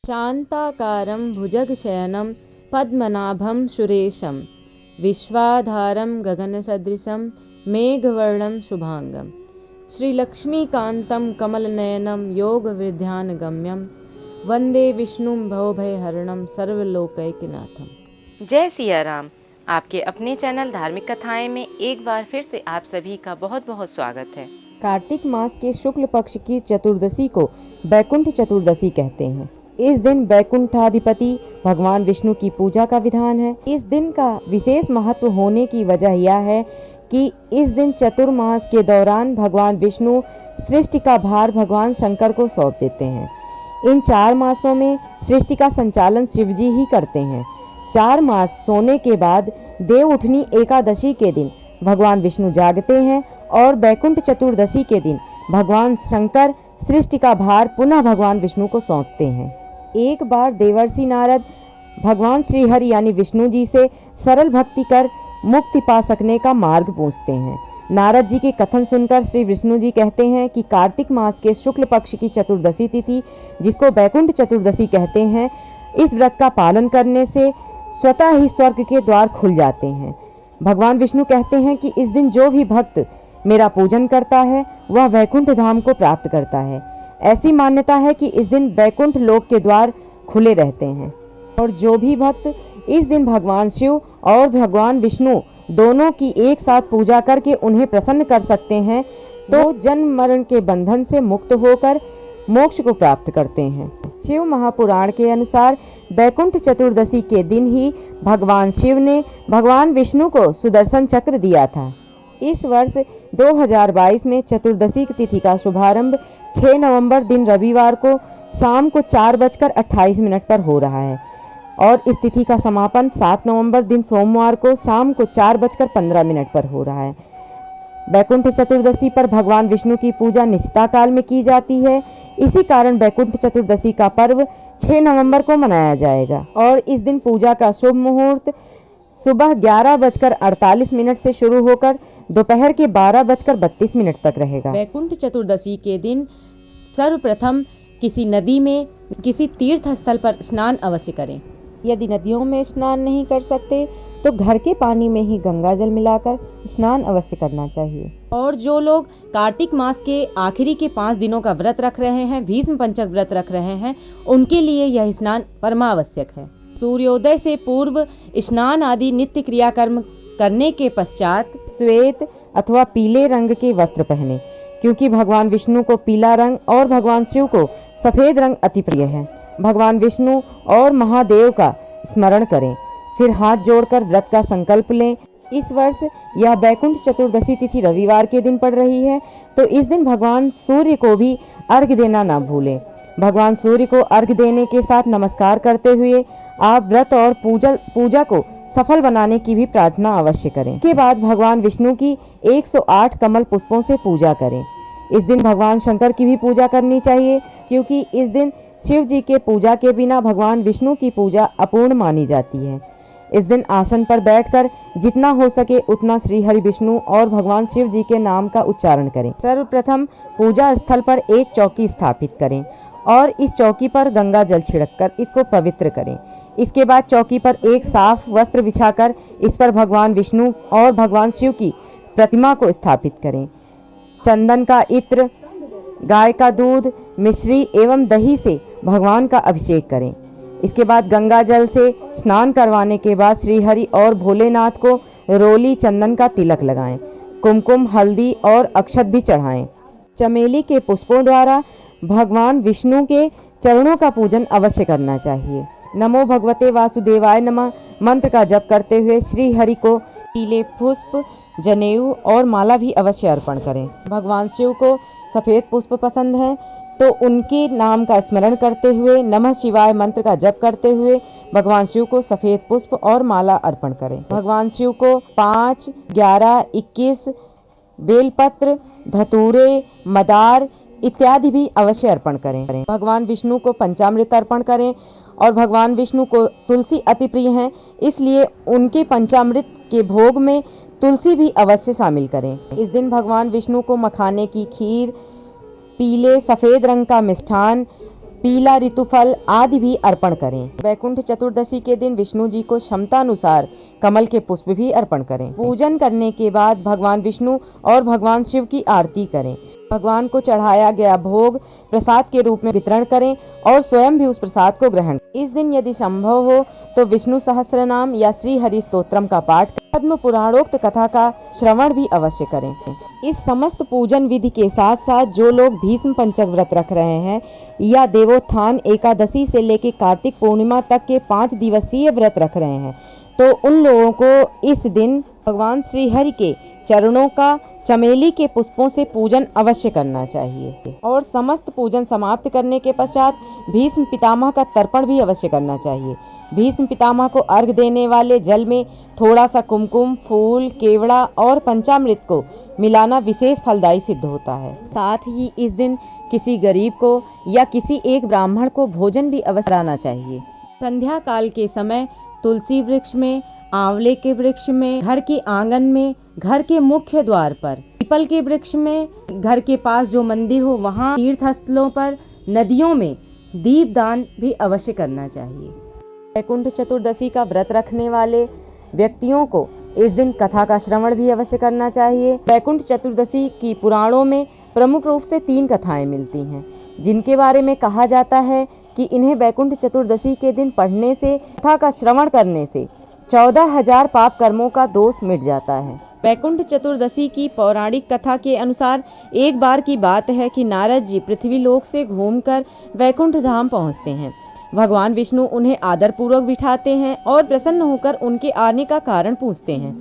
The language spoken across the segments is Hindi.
शान्ताकारं भुजगशयनं पद्मनाभं सुरेशं विश्वाधारं गगनसदृशं मेघवर्णं शुभांगं श्रीलक्ष्मीकान्तं कमलनयनं योगविद्यानगम्यं वन्दे विष्णुं भवभयहरणं सर्वलोकैकनाथम्। जय सिया राम। आपके अपने चैनल धार्मिक कथाएं में एक बार फिर से आप सभी का बहुत बहुत स्वागत है। कार्तिक मास के शुक्ल पक्ष की चतुर्दशी को बैकुंठ चतुर्दशी कहते हैं। इस दिन बैकुंठाधिपति भगवान विष्णु की पूजा का विधान है। इस दिन का विशेष महत्व होने की वजह यह है कि इस दिन चतुर्मास के दौरान भगवान विष्णु सृष्टि का भार भगवान शंकर को सौंप देते हैं। इन 4 मासों में सृष्टि का संचालन शिवजी ही करते हैं। 4 मास सोने के बाद देव उठनी एकादशी के दिन भगवान विष्णु जागते हैं और बैकुंठ चतुर्दशी के दिन भगवान शंकर सृष्टि का भार पुनः भगवान विष्णु को सौंपते हैं। एक बार देवर्षि नारद भगवान श्रीहरि यानी विष्णु जी से सरल भक्ति कर मुक्ति पा सकने का मार्ग पूछते हैं। नारद जी के कथन सुनकर श्री विष्णु जी कहते हैं कि कार्तिक मास के शुक्ल पक्ष की चतुर्दशी तिथि, जिसको बैकुंठ चतुर्दशी कहते हैं, इस व्रत का पालन करने से स्वतः ही स्वर्ग के द्वार खुल जाते हैं। भगवान विष्णु कहते हैं कि इस दिन जो भी भक्त मेरा पूजन करता है वह वैकुंठ धाम को प्राप्त करता है। ऐसी मान्यता है कि इस दिन वैकुंठ लोक के द्वार खुले रहते हैं और जो भी भक्त इस दिन भगवान शिव और भगवान विष्णु दोनों की एक साथ पूजा करके उन्हें प्रसन्न कर सकते हैं तो जन्म मरण के बंधन से मुक्त होकर मोक्ष को प्राप्त करते हैं। शिव महापुराण के अनुसार बैकुंठ चतुर्दशी के दिन ही भगवान शिव ने भगवान विष्णु को सुदर्शन चक्र दिया था। इस वर्ष 2022 में चतुर्दशी की तिथि का शुभारंभ 6 नवंबर दिन रविवार को शाम को 4:28 पर हो रहा है और इस तिथि का समापन 7 नवंबर दिन सोमवार को शाम को 4:15 पर हो रहा है। बैकुंठ चतुर्दशी पर भगवान विष्णु की पूजा निशिता काल में की जाती है। इसी कारण बैकुंठ चतुर्दशी का पर्व 6 नवंबर को मनाया जाएगा और इस दिन पूजा का शुभ मुहूर्त सुबह 11:48 से शुरू होकर दोपहर के 12:32 तक रहेगा। बैकुंठ चतुर्दशी के दिन सर्वप्रथम किसी नदी में किसी तीर्थ स्थल पर स्नान अवश्य करें। यदि नदियों में स्नान नहीं कर सकते तो घर के पानी में ही गंगा जल मिलाकर स्नान अवश्य करना चाहिए। और जो लोग कार्तिक मास के आखिरी के 5 दिनों का व्रत रख रहे हैं, भीष्म पंचक व्रत रख रहे हैं, उनके लिए यह स्नान परमावश्यक है। सूर्योदय से पूर्व स्नान आदि नित्य क्रियाकर्म करने के पश्चात श्वेत अथवा पीले रंग के वस्त्र पहने, क्योंकि भगवान विष्णु को पीला रंग और भगवान शिव को सफेद रंग अति प्रिय है। भगवान विष्णु और महादेव का स्मरण करें, फिर हाथ जोड़कर व्रत का संकल्प लें। इस वर्ष यह बैकुंठ चतुर्दशी तिथि रविवार के दिन पड़ रही है तो इस दिन भगवान सूर्य को भी अर्घ्य देना ना भूलें। भगवान सूर्य को अर्घ्य देने के साथ नमस्कार करते हुए आप व्रत और पूजा को सफल बनाने की भी प्रार्थना अवश्य करें। इसके बाद भगवान विष्णु की 108 कमल पुष्पों से पूजा करें। इस दिन भगवान शंकर की भी पूजा करनी चाहिए, क्योंकि इस दिन शिव जी के पूजा के बिना भगवान विष्णु की पूजा अपूर्ण मानी जाती है। इस दिन आसन पर बैठकर जितना हो सके उतना श्री हरि विष्णु और भगवान शिव जी के नाम का उच्चारण करें। सर्वप्रथम पूजा स्थल पर एक चौकी स्थापित करें और इस चौकी पर गंगा जल छिड़ककर इसको पवित्र करें। इसके बाद चौकी पर एक साफ वस्त्र बिछाकर इस पर भगवान विष्णु और भगवान शिव की प्रतिमा को स्थापित करें। चंदन का इत्र, गाय का दूध, मिश्री एवं दही से भगवान का अभिषेक करें। इसके बाद गंगा जल से स्नान करवाने के बाद श्री हरि और भोलेनाथ को रोली चंदन का तिलक लगाएं। कुमकुम, हल्दी और अक्षत भी चढ़ाएं। चमेली के पुष्पों द्वारा भगवान विष्णु के चरणों का पूजन अवश्य करना चाहिए। नमो भगवते वासुदेवाय नमः मंत्र का जप करते हुए श्री हरि को पीले पुष्प, जनेऊ और माला भी अवश्य अर्पण करें। भगवान शिव को सफ़ेद पुष्प पसंद हैं तो उनके नाम का स्मरण करते हुए नमः शिवाय मंत्र का जप करते हुए भगवान शिव को सफ़ेद पुष्प और माला अर्पण करें। भगवान शिव को 5, 11, 21 बेलपत्र, धतूरे, मदार इत्यादि भी अवश्य अर्पण करें। भगवान विष्णु को पंचामृत अर्पण करें और भगवान विष्णु को तुलसी अति प्रिय हैं, इसलिए उनके पंचामृत के भोग में तुलसी भी अवश्य शामिल करें। इस दिन भगवान विष्णु को मखाने की खीर, पीले सफ़ेद रंग का मिष्ठान, पीला ऋतुफल आदि भी अर्पण करें। वैकुंठ चतुर्दशी के दिन विष्णु जी को क्षमतानुसार कमल के पुष्प भी अर्पण करें। पूजन करने के बाद भगवान विष्णु और भगवान शिव की आरती करें। भगवान को चढ़ाया गया भोग प्रसाद के रूप में वितरण करें और स्वयं भी उस प्रसाद को ग्रहण करें। इस दिन यदि संभव हो तो विष्णु सहस्त्रनाम या श्री हरि स्तोत्रम का पाठ, पद्म पुराणोक्त कथा का श्रवण भी अवश्य करें। इस समस्त पूजन विधि के साथ साथ जो लोग भीष्म पंचक व्रत रख रहे हैं या देवोत्थान एकादशी से लेकर कार्तिक पूर्णिमा तक के 5 दिवसीय व्रत रख रहे हैं, तो उन लोगों को इस दिन भगवान श्री हरि के चरणों का चमेली के पुष्पों से पूजन अवश्य करना चाहिए और समस्त पूजन समाप्त करने के पश्चात भीष्म पितामह का तर्पण भी अवश्य करना चाहिए। भीष्म पितामह को अर्घ देने वाले जल में थोड़ा सा कुमकुम, फूल, केवड़ा और पंचामृत को मिलाना विशेष फलदायी सिद्ध होता है। साथ ही इस दिन किसी गरीब को या किसी एक ब्राह्मण को भोजन भी अवश्य कराना चाहिए। संध्या काल के समय तुलसी वृक्ष में, आंवले के वृक्ष में, घर के आंगन में, घर के मुख्य द्वार पर, पीपल के वृक्ष में, घर के पास जो मंदिर हो वहाँ, तीर्थ स्थलों पर, नदियों में दीपदान भी अवश्य करना चाहिए। वैकुंठ चतुर्दशी का व्रत रखने वाले व्यक्तियों को इस दिन कथा का श्रवण भी अवश्य करना चाहिए। वैकुंठ चतुर्दशी की पुराणों में प्रमुख रूप से 3 कथाएं मिलती हैं, जिनके बारे में कहा जाता है कि इन्हें वैकुंठ चतुर्दशी के दिन पढ़ने से, कथा का श्रवण करने से 14,000 पाप कर्मों का दोष मिट जाता है। वैकुंठ चतुर्दशी की पौराणिक कथा के अनुसार एक बार की बात है कि नारद जी पृथ्वी लोक से घूमकर वैकुंठ धाम पहुंचते हैं। भगवान विष्णु उन्हें आदर पूर्वक बिठाते हैं और प्रसन्न होकर उनके आने का कारण पूछते हैं।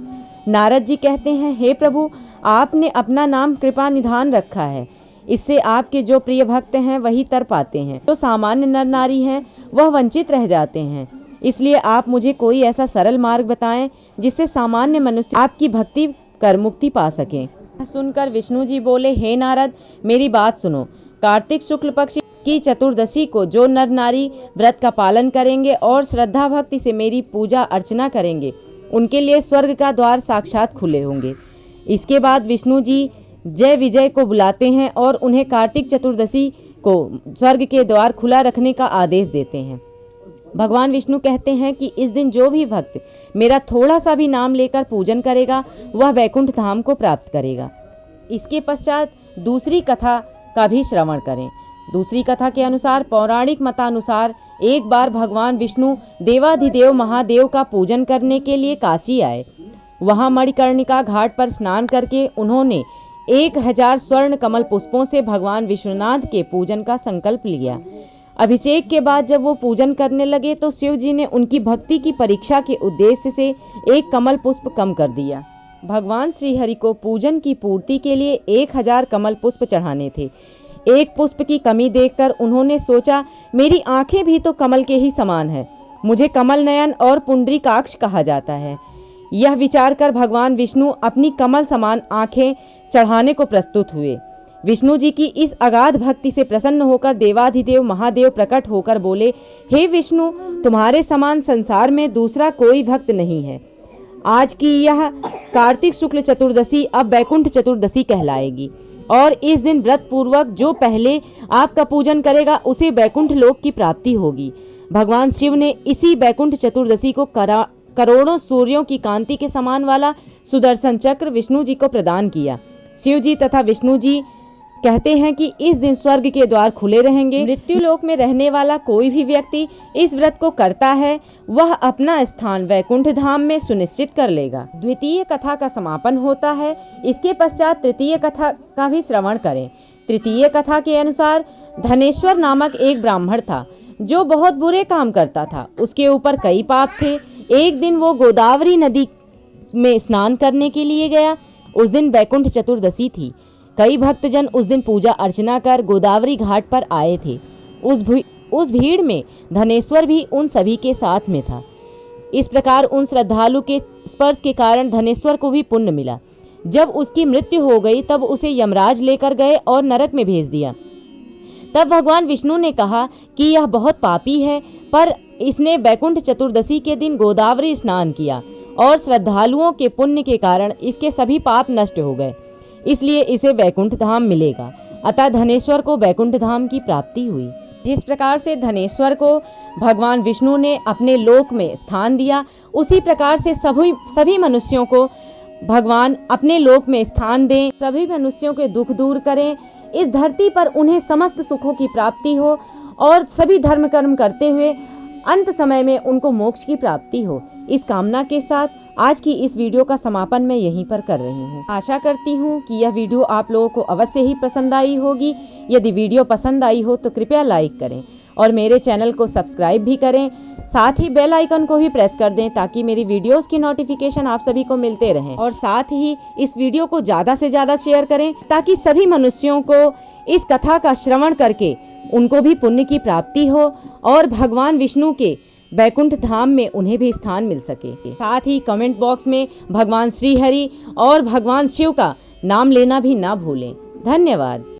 नारद जी कहते हैं, हे प्रभु, आपने अपना नाम कृपा निधान रखा है, इससे आपके जो प्रिय भक्त हैं वही तर पाते हैं, जो सामान्य नर नारी हैं वह वंचित रह जाते हैं। इसलिए आप मुझे कोई ऐसा सरल मार्ग बताएं जिससे सामान्य मनुष्य आपकी भक्ति कर मुक्ति पा सकें। सुनकर विष्णु जी बोले, हे नारद, मेरी बात सुनो। कार्तिक शुक्ल पक्ष की चतुर्दशी को जो नर नारी व्रत का पालन करेंगे और श्रद्धा भक्ति से मेरी पूजा अर्चना करेंगे, उनके लिए स्वर्ग का द्वार साक्षात खुले होंगे। इसके बाद विष्णु जी जय विजय को बुलाते हैं और उन्हें कार्तिक चतुर्दशी को स्वर्ग के द्वार खुला रखने का आदेश देते हैं। भगवान विष्णु कहते हैं कि इस दिन जो भी भक्त मेरा थोड़ा सा भी नाम लेकर पूजन करेगा वह वैकुंठ धाम को प्राप्त करेगा। इसके पश्चात दूसरी कथा का भी श्रवण करें। दूसरी कथा के अनुसार, पौराणिक मतानुसार, एक बार भगवान विष्णु देवाधिदेव महादेव का पूजन करने के लिए काशी आए। वहां मणिकर्णिका घाट पर स्नान करके उन्होंने 1000 स्वर्ण कमल पुष्पों से भगवान विश्वनाथ के पूजन का संकल्प लिया। अभिषेक के बाद जब वो पूजन करने लगे तो शिव जी ने उनकी भक्ति की परीक्षा के उद्देश्य से एक कमल पुष्प कम कर दिया। भगवान श्री हरि को पूजन की पूर्ति के लिए 1000 कमल पुष्प चढ़ाने थे। एक पुष्प की कमी देखकर उन्होंने सोचा, मेरी आंखें भी तो कमल के ही समान है, मुझे कमल नयन और पुंडरीकाक्ष कहा जाता है। यह विचार कर भगवान विष्णु अपनी कमल समान आंखें चढ़ाने को प्रस्तुत हुए। विष्णु जी की इस अगाध भक्ति से प्रसन्न होकर देवाधिदेव महादेव प्रकट होकर बोले, हे विष्णु, तुम्हारे समान संसार में दूसरा कोई भक्त नहीं है। आज की यह कार्तिक शुक्ल चतुर्दशी अब वैकुंठ चतुर्दशी कहलाएगी और इस दिन व्रत पूर्वक जो पहले आपका पूजन करेगा उसे वैकुंठ लोक की प्राप्ति होगी। भगवान शिव ने इसी वैकुंठ चतुर्दशी को करोड़ों सूर्यों की कांति के समान वाला सुदर्शन चक्र विष्णु जी को प्रदान किया। शिव जी तथा विष्णु जी कहते हैं कि इस दिन स्वर्ग के द्वार खुले रहेंगे। मृत्यु लोक में रहने वाला कोई भी व्यक्ति इस व्रत को करता है वह अपना स्थान वैकुंठ धाम में सुनिश्चित कर लेगा। द्वितीय कथा का समापन होता है। इसके पश्चात तृतीय कथा का भी श्रवण करें। तृतीय कथा के अनुसार धनेश्वर नामक एक ब्राह्मण था जो बहुत बुरे काम करता था। उसके ऊपर कई पाप थे। एक दिन वो गोदावरी नदी में स्नान करने के लिए गया। उस दिन वैकुंठ चतुर्दशी थी। कई भक्तजन उस दिन पूजा अर्चना कर गोदावरी घाट पर आए थे। उस भीड़ में धनेश्वर भी उन सभी के साथ में था। इस प्रकार उन श्रद्धालु के स्पर्श के कारण धनेश्वर को भी पुण्य मिला। जब उसकी मृत्यु हो गई तब उसे यमराज लेकर गए और नरक में भेज दिया। तब भगवान विष्णु ने कहा कि यह बहुत पापी है, पर इसने वैकुंठ चतुर्दशी के दिन गोदावरी स्नान किया और श्रद्धालुओं के पुण्य के कारण इसके सभी पाप नष्ट हो गए, इसलिए इसे वैकुंठ धाम मिलेगा। अतः धनेश्वर को वैकुंठ धाम की प्राप्ति हुई। जिस प्रकार से धनेश्वर को भगवान विष्णु ने अपने लोक में स्थान दिया, उसी प्रकार से सभी मनुष्यों को भगवान अपने लोक में स्थान दें, सभी मनुष्यों के दुख दूर करें, इस धरती पर उन्हें समस्त सुखों की प्राप्ति हो और सभी धर्म कर्म करते हुए अंत समय में उनको मोक्ष की प्राप्ति हो। इस कामना के साथ आज की इस वीडियो का समापन मैं यहीं पर कर रही हूँ। आशा करती हूँ कि यह वीडियो आप लोगों को अवश्य ही पसंद आई होगी। यदि वीडियो पसंद आई हो तो कृपया लाइक करें और मेरे चैनल को सब्सक्राइब भी करें। साथ ही बेल आइकन को भी प्रेस कर दें ताकि मेरी वीडियोस की नोटिफिकेशन आप सभी को मिलते रहें। और साथ ही इस वीडियो को ज़्यादा से ज़्यादा शेयर करें ताकि सभी मनुष्यों को इस कथा का श्रवण करके उनको भी पुण्य की प्राप्ति हो और भगवान विष्णु के बैकुंठ धाम में उन्हें भी स्थान मिल सके। साथ ही कमेंट बॉक्स में भगवान श्री हरि और भगवान शिव का नाम लेना भी ना भूलें। धन्यवाद।